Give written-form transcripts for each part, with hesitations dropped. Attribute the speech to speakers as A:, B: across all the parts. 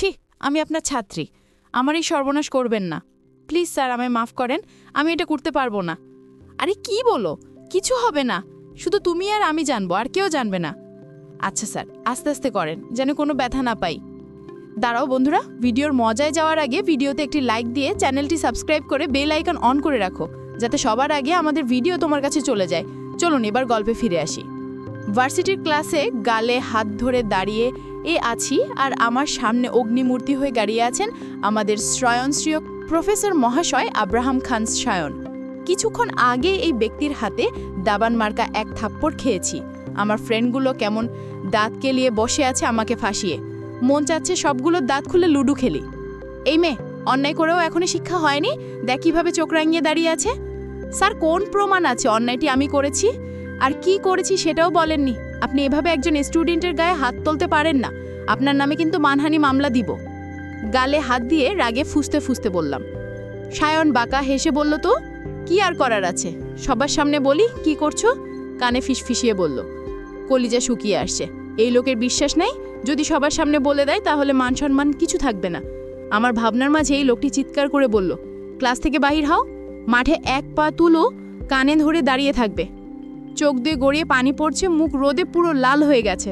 A: ছি, আমি আপনার ছাত্রী, আমার এই সর্বনাশ করবেন না। প্লিজ স্যার, আমায় মাফ করেন, আমি এটা করতে পারবো না। আরে কি বলো, কিছু হবে না, শুধু তুমি আর আমি জানবো, আর কেউ জানবে না। আচ্ছা স্যার, আস্তে আস্তে করেন, যেন কোনো ব্যথা না পাই। দাঁড়াও বন্ধুরা, ভিডিওর মজায় যাওয়ার আগে ভিডিওতে একটি লাইক দিয়ে চ্যানেলটি সাবস্ক্রাইব করে বেল আইকন অন করে রাখো, যাতে সবার আগে আমাদের ভিডিও তোমার কাছে চলে যায়। চলুন এবার গল্পে ফিরে আসি। ভার্সিটির ক্লাসে গালে হাত ধরে দাঁড়িয়ে আছি, আর আমার সামনে অগ্নিমূর্তি হয়ে দাঁড়িয়ে আছেন আমাদের শ্রয়নশ্রীয় প্রফেসর মহাশয় আব্রাহাম খান সায়ন। কিছুক্ষণ আগে এই ব্যক্তির হাতে দাবান মার্কা এক থাপ্পড় খেয়েছি। আমার ফ্রেন্ডগুলো কেমন দাঁত কেলিয়ে বসে আছে আমাকে ফাঁসিয়ে। মন চাচ্ছে সবগুলো দাঁত খুলে লুডো খেলি। এই মেয়ে, অন্যায় করেও এখনই শিক্ষা হয়নি, দেখ কীভাবে চোখ রাঙিয়ে দাঁড়িয়ে আছে। স্যার, কোন প্রমাণ আছে অন্যায়টি আমি করেছি? আর কি করেছি সেটাও বলেননি। আপনি এভাবে একজন স্টুডেন্টের গায়ে হাত তুলতে পারেন না, আপনার নামে কিন্তু মানহানি মামলা দিব। গালে হাত দিয়ে রাগে ফুঁসতে ফুঁসতে বললাম। সায়ন বাঁকা হেসে বলল, তো কি আর করার আছে, সবার সামনে বলি কি করছো? কানে ফিসফিসিয়ে বলল। কলিজা শুকিয়ে আসছে, এই লোকের বিশ্বাস নেই, যদি সবার সামনে বলে দেয় তাহলে মান সম্মান কিছু থাকবে না। আমার ভাবনার মাঝে এই লোকটি চিৎকার করে বলল, ক্লাস থেকে বাহির হও, মাঠে এক পা তুলো, কানে ধরে দাঁড়িয়ে থাকবে। চোখ দিয়ে গড়িয়ে পানি পড়ছে, মুখ রোদে পুরো লাল হয়ে গেছে।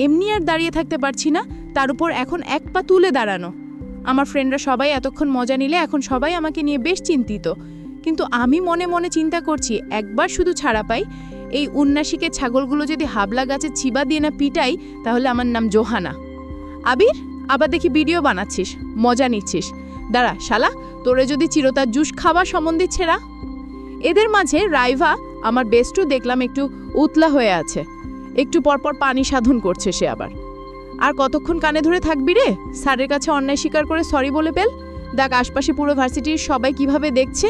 A: এমনি আর দাঁড়িয়ে থাকতে পারছি না, তার উপর এখন এক পা তুলে দাঁড়ানো। আমার ফ্রেন্ডরা সবাই এতক্ষণ মজা নিলে এখন সবাই আমাকে নিয়ে বেশ চিন্তিত, কিন্তু আমি মনে মনে চিন্তা করছি, একবার শুধু ছাড়া পাই, এই উন্নাসিকের ছাগলগুলো যদি হাবলা গাছের চিবা দিয়ে না পিটাই, তাহলে আমার নাম জোহানা। আবির, আবার দেখি ভিডিও বানাচ্ছিস, মজা নিচ্ছিস। দাঁড়া শালা, তোরে যদি চিরতার জুস খাওয়া সম্বন্ধে ছেড়া। এদের মাঝে রাইভা, আমার বেস্টু, দেখলাম একটু উতলা হয়ে আছে, একটু পরপর পানি সাধন করছে সে আবার। আর কতক্ষণ কানে ধরে থাকবি রে? স্যারের কাছে অন্যায় স্বীকার করে সরি বলে পেল। দেখ আশপাশে পুরো ভার্সিটির সবাই কিভাবে দেখছে।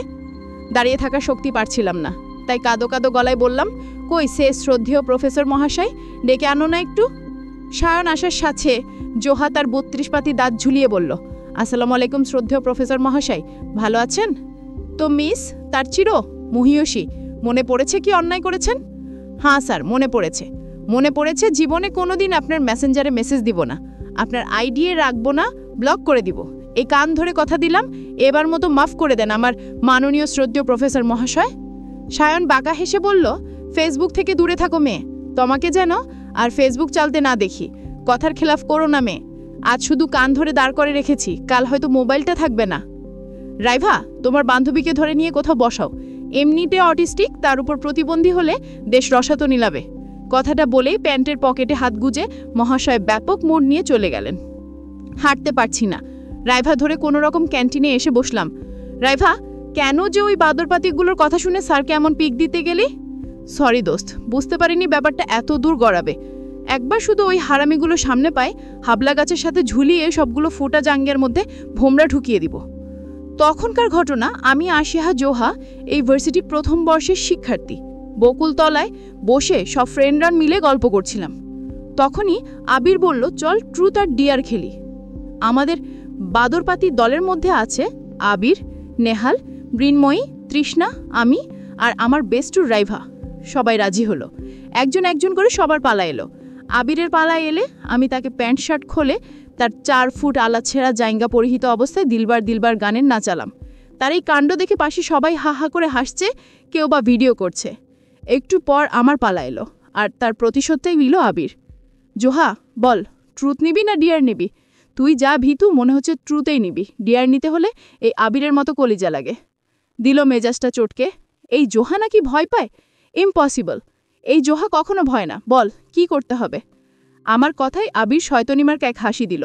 A: দাঁড়িয়ে থাকার শক্তি পারছিলাম না, তাই কাদো কাদো গলায় বললাম, কই সে শ্রদ্ধেয় প্রফেসর মহাশয়, ডেকে আনো না একটু। সায়ন আসার সাথে জোহা তার 32 পাতি দাঁত ঝুলিয়ে বলল, আসসালামু আলাইকুম শ্রদ্ধেয় প্রফেসর মহাশয়, ভালো আছেন তো? মিস তার চির মহিয়সী, মনে পড়েছে কি অন্যায় করেছেন? হ্যাঁ স্যার, মনে পড়েছে। জীবনে কোনোদিন আপনার মেসেঞ্জারে মেসেজ দিব না, আপনার আইডিয়ে রাখবো না, ব্লক করে দিব। এই কান ধরে কথা দিলাম, এবার মতো মাফ করে দেন আমার মাননীয় শ্রদ্ধেয় প্রফেসর মহাশয়। সায়ন বাঁকা হেসে বলল, ফেসবুক থেকে দূরে থাকো মেয়ে, তোমাকে যেন আর ফেসবুক চালতে না দেখি। কথার খেলাফ করো না মেয়ে, আজ শুধু কান ধরে দাঁড় করে রেখেছি, কাল হয়তো মোবাইলটা থাকবে না। রাইভা, তোমার বান্ধবীকে ধরে নিয়ে কোথাও বসাও, এমনিতে অটিস্টিক, তার উপর প্রতিবন্ধী হলে দেশ রসাতো নিলাবে। কথাটা বলেই প্যান্টের পকেটে হাত গুজে মহাশয় ব্যাপক মোড় নিয়ে চলে গেলেন। হাঁটতে পারছি না, রাইভা ধরে কোনো রকম ক্যান্টিনে এসে বসলাম। রাইভা, কেন যে ওই বাদরপাতিগুলোর কথা শুনে স্যারকে এমন পিক দিতে গেলি? সরি দোস্ত, বুঝতে পারিনি ব্যাপারটা এত দূর গড়াবে। একবার শুধু ওই হারামিগুলো সামনে পায়, হাবলা গাছের সাথে ঝুলিয়ে সবগুলো ফোটা জাঙ্গের মধ্যে ভোমরা ঢুকিয়ে দিব। তখনকার ঘটনা, আমি আশিহা জোহা, এই ভার্সিটি প্রথম বর্ষের শিক্ষার্থী, বকুলতলায় বসে সব ফ্রেন্ডরা মিলে গল্প করছিলাম। তখনই আবির বলল, চল ট্রুথ আর ডিয়ার খেলি। আমাদের বাদরপাতি দলের মধ্যে আছে আবির, নেহাল, মৃন্ময়ী, তৃষ্ণা, আমি আর আমার বেস্টুর রাইভা। সবাই রাজি হলো, একজন একজন করে সবার পালা এলো। আবিরের পালা এলে আমি তাকে প্যান্ট শার্ট খোলে তার 4 ফুট আলাছেড়া জাইঙ্গা পরিহিত অবস্থায় দিলবার দিলবার গানের নাচালাম। তার এই কাণ্ড দেখে পাশে সবাই হা হা করে হাসছে, কেউ বা ভিডিও করছে। একটু পর আমার পালা এলো, আর তার প্রতিশোধটাই নিল আবির। জোহা বল, ট্রুথ নিবি না ডিয়ার নিবি? তুই যা ভীতু, মনে হচ্ছে ট্রুথেই নিবি, ডিয়ার নিতে হলে এই আবিরের মতো কলিজা লাগে। দিল মেজাজটা চটকে। এই জোহা নাকি ভয় পায়? ইম্পসিবল, এই জোহা কখনো ভয় না, বল কি করতে হবে? আমার কথায় আবির শয়তনিমার্কে এক হাসি দিল,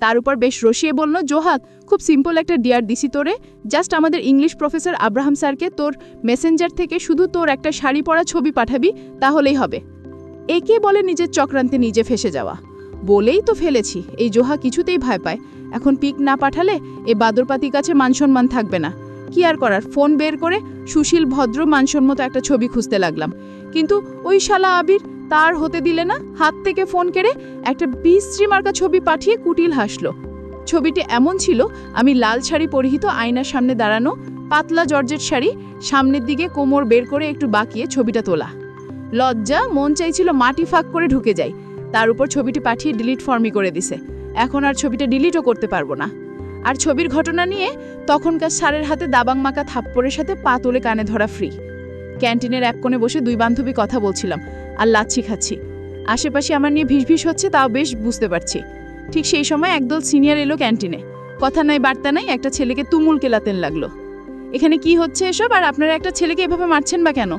A: তার উপর বেশ রসিয়ে বলল, জোহা, খুব সিম্পল একটা ডিয়ার দিছি তোরে, জাস্ট আমাদের ইংলিশ প্রফেসর আব্রাহাম স্যারকে তোর মেসেঞ্জার থেকে শুধু তোর একটা শাড়ি পরা ছবি পাঠাবি, তাহলেই হবে। একে বলে নিজের চক্রান্তে নিজে ফেসে যাওয়া। বলেই তো ফেলেছি, এই জোহা কিছুতেই ভয় পায়। এখন পিক না পাঠালে এই বাদরপাতির কাছে মানসম্মান থাকবে না। কি আর করার, ফোন বের করে সুশীল ভদ্র মানসম্মত একটা ছবি খুঁজতে লাগলাম, কিন্তু ওই শালা আবির তার হতে দিলে না, হাত থেকে ফোন কেড়ে একটা বিশ্রী মার্কা ছবি পাঠিয়ে কুটিল হাসলো। ছবিটি এমন ছিল, আমি লাল শাড়ি পরিহিত, আয়নার সামনে দাঁড়ানো, পাতলা জর্জেট শাড়ি, সামনের দিকে কোমর বের করে একটু বাঁকিয়ে ছবিটা তোলা। লজ্জা, মন চাইছিল মাটি ফাঁক করে ঢুকে যাই। তার উপর ছবিটি পাঠিয়ে ডিলিট ফর্মি করে দিছে। এখন আর ছবিটা ডিলিটও করতে পারবো না। আর ছবির ঘটনা নিয়ে তখনকার স্যারের হাতে দাবাং মাকা থাপ্পড়ের সাথে পা তুলে কানে ধরা ফ্রি। ক্যান্টিনের এক কোণে বসে দুই বান্ধবী কথা বলছিলাম আর লাচ্ছি খাচ্ছি। আশেপাশে আমার নিয়ে ভিড় হচ্ছে, তাও বেশ বুঝতে পারছি। ঠিক সেই সময় একদল সিনিয়র এলো ক্যান্টিনে। কথা নাই বার্তা নাই, একটা ছেলেকে তুমুল কেলাতেন লাগলো। এখানে কি হচ্ছে এসব, আর আপনারা একটা ছেলেকে এভাবে মারছেন বা কেন?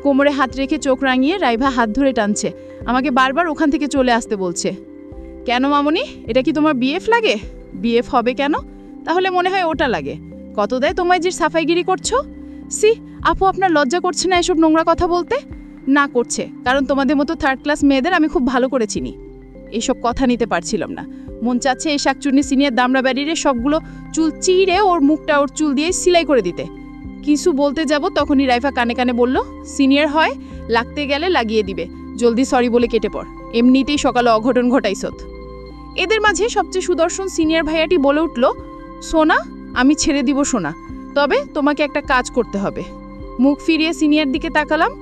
A: কোমরে হাত রেখে চোখ রাঙিয়ে রাইভা হাত ধরে টানছে, আমাকে বারবার ওখান থেকে চলে আসতে বলছে। কেন মামনি, এটা কি তোমার বিএফ লাগে? বিএফ হবে কেন? তাহলে মনে হয় ওটা লাগে। কত দেয় তোমায় যে সাফাইগিরি করছো? সি আপু, আপনার লজ্জা করছে না এসব নোংরা কথা বলতে? না করছে, কারণ তোমাদের মতো থার্ড ক্লাস মেয়েদের আমি খুব ভালো করে চিনি। এইসব কথা নিতে পারছিলাম না। মন চাচ্ছে এই শাকচুন্নি সিনিয়র দামড়া ব্যারিরে সবগুলো চুল চিড়ে ওর মুখটা ওর চুল দিয়ে সিলাই করে দিতে। কিছু বলতে যাব তখনই রাইফা কানে কানে বলল, সিনিয়র হয়, লাগতে গেলে লাগিয়ে দিবে, জলদি সরি বলে কেটে পড়, এমনিতেই সকালে অঘটন ঘটাইছত। এদের মাঝে সবচেয়ে সুদর্শন সিনিয়র ভাইয়াটি বলে উঠল, সোনা, আমি ছেড়ে দিব সোনা, তবে তোমাকে একটা কাজ করতে হবে। মুখ ফিরিয়ে সিনিয়র দিকে তাকালাম।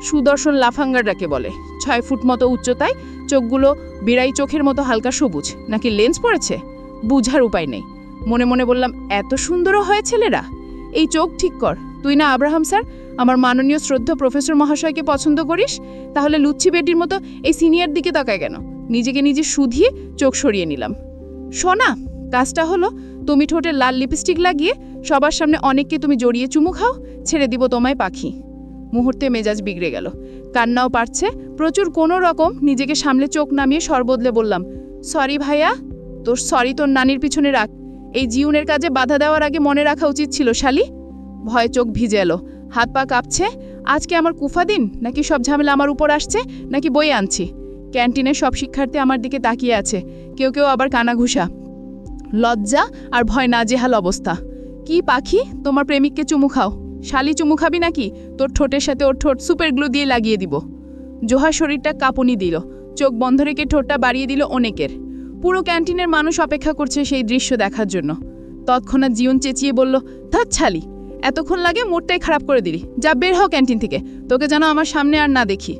A: সুদর্শন লাফাঙ্গারটাকে বলে, 6 ফুট মতো উচ্চতায়, চোখগুলো বিড়াই চোখের মতো হালকা সবুজ, নাকি লেন্স পড়েছে বুঝার উপায় নেই। মনে মনে বললাম, এত সুন্দরও হয় ছেলেরা। এই চোখ ঠিক কর, তুই না আব্রাহাম স্যার, আমার মাননীয় শ্রদ্ধা প্রফেসর মহাশয়কে পছন্দ করিস, তাহলে লুচ্ছি বেটির মতো এই সিনিয়র দিকে তাকায় কেন? নিজেকে নিজে শুধিয়ে চোখ সরিয়ে নিলাম। সোনা, কাজটা হলো, তুমি ঠোঁটে লাল লিপস্টিক লাগিয়ে সবার সামনে অনেককে তুমি জড়িয়ে চুমু খাও, ছেড়ে দিব তোমায় পাখি। মুহূর্তে মেজাজ বিগড়ে গেল, কান্নাও পারছে প্রচুর। কোনো রকম নিজেকে সামলে চোখ নামিয়ে স্বর বদলে বললাম, সরি ভাইয়া। তোর সরি তোর নানির পিছনে রাখ, এই জিউনের কাজে বাধা দেওয়ার আগে মনে রাখা উচিত ছিল শালি। ভয়ে চোখ ভিজে এলো, হাত পা কাঁপছে। আজকে আমার কুফা দিন, নাকি সব ঝামেলা আমার উপর আসছে, নাকি বই আনছি? ক্যান্টিনের সব শিক্ষার্থী আমার দিকে তাকিয়ে আছে, কেউ কেউ আবার কানাঘুষা। লজ্জা আর ভয় নাজেহাল অবস্থা। কি পাখি, তোমার প্রেমিককে চুমু খাও। শালি চুমু খাবি নাকি? তোর ঠোঁটের সাথে ওর ঠোঁট সুপার গ্লু দিয়ে লাগিয়ে দিব। জোহার শরীরটা কাঁপুনি দিল, চোখ বন্ধ রেখে ঠোঁটটা বাড়িয়ে দিল অনেকের। পুরো ক্যান্টিনের মানুষ অপেক্ষা করছে সেই দৃশ্য দেখার জন্য। তৎক্ষণাৎ জিউন চেঁচিয়ে বলল, ধ্যাৎ ছালি, এতক্ষণ লাগে, মোড়টাই খারাপ করে দিলি, যা বের হও ক্যান্টিন থেকে, তোকে যেন আমার সামনে আর না দেখি।